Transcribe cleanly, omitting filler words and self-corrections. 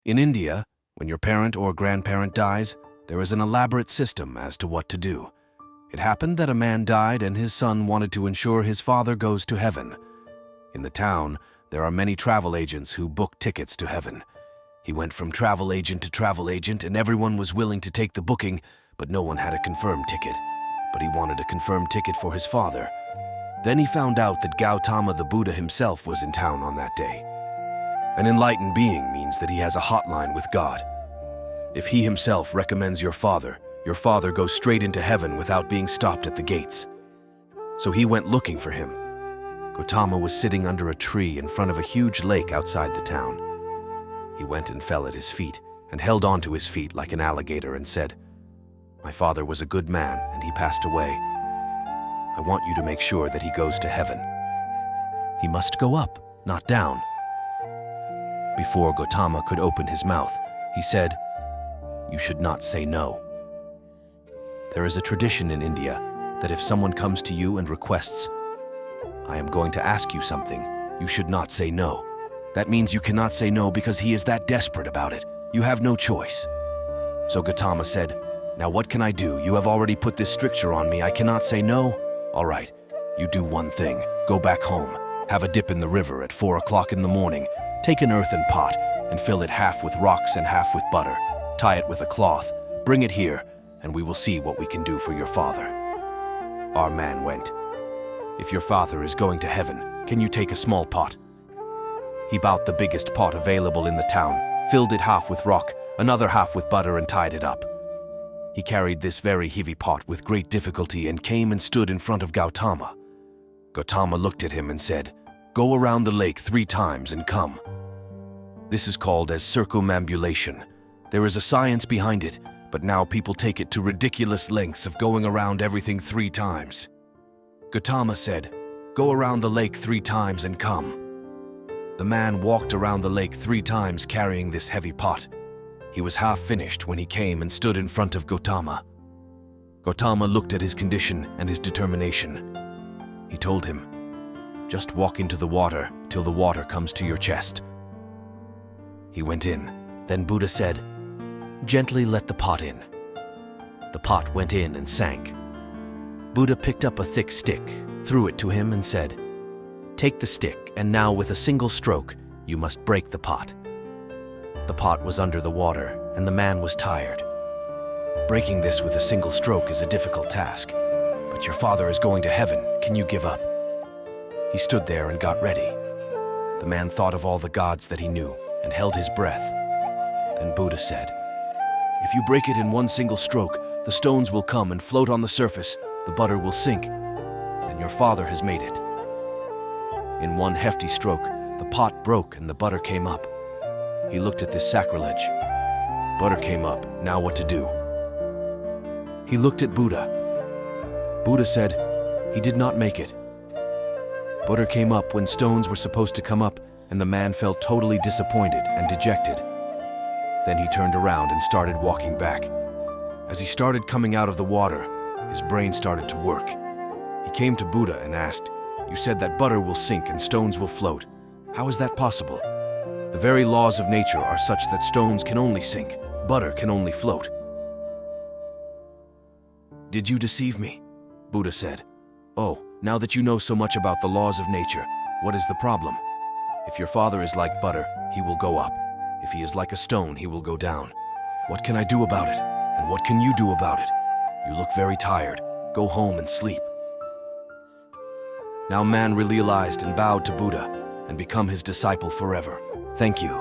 In India, when your parent or grandparent dies, there is an elaborate system as to what to do. It happened that a man died and his son wanted to ensure his father goes to heaven. In the town, there are many travel agents who book tickets to heaven. He went from travel agent to travel agent and everyone was willing to take the booking, but no one had a confirmed ticket. But he wanted a confirmed ticket for his father. Then he found out that Gautama the Buddha himself was in town on that day. An enlightened being means that he has a hotline with God. If he himself recommends your father goes straight into heaven without being stopped at the gates. So he went looking for him. Gautama was sitting under a tree in front of a huge lake outside the town. He went and fell at his feet and held on to his feet like an alligator and said, "My father was a good man and he passed away. I want you to make sure that he goes to heaven. He must go up, not down." Before Gautama could open his mouth, he said, "You should not say no." There is a tradition in India that if someone comes to you and requests, "I am going to ask you something," you should not say no. That means you cannot say no because he is that desperate about it. You have no choice. So Gautama said, "Now what can I do? You have already put this stricture on me. I cannot say no. All right, you do one thing. Go back home. Have a dip in the river at 4 o'clock in the morning. Take an earthen pot and fill it half with rocks and half with butter. Tie it with a cloth. Bring it here, and we will see what we can do for your father." Our man went. "If your father is going to heaven, can you take a small pot?" He bought the biggest pot available in the town, filled it half with rock, another half with butter, and tied it up. He carried this very heavy pot with great difficulty and came and stood in front of Gautama. Gautama looked at him and said, "Go around the lake 3 times and come." This is called as circumambulation. There is a science behind it, but now people take it to ridiculous lengths of going around everything 3 times. Gautama said, "Go around the lake 3 times and come." The man walked around the lake 3 times carrying this heavy pot. He was half finished when he came and stood in front of Gautama. Gautama looked at his condition and his determination. He told him, "Just walk into the water till the water comes to your chest." He went in. Then Buddha said, "Gently let the pot in." The pot went in and sank. Buddha picked up a thick stick, threw it to him and said, "Take the stick, and now with a single stroke, you must break the pot." The pot was under the water, and the man was tired. Breaking this with a single stroke is a difficult task. But your father is going to heaven. Can you give up? He stood there and got ready. The man thought of all the gods that he knew and held his breath. Then Buddha said, "If you break it in one single stroke, the stones will come and float on the surface, the butter will sink, then your father has made it." In one hefty stroke, the pot broke and the butter came up. He looked at this sacrilege. Butter came up, now what to do? He looked at Buddha. Buddha said, "He did not make it." Butter came up when stones were supposed to come up, and the man felt totally disappointed and dejected. Then he turned around and started walking back. As he started coming out of the water, his brain started to work. He came to Buddha and asked, "You said that butter will sink and stones will float. How is that possible? The very laws of nature are such that stones can only sink, butter can only float." "Did you deceive me?" Buddha said. "Oh, now that you know so much about the laws of nature, what is the problem? If your father is like butter, he will go up. If he is like a stone, he will go down. What can I do about it? And what can you do about it? You look very tired. Go home and sleep." Now man realized and bowed to Buddha and become his disciple forever. Thank you.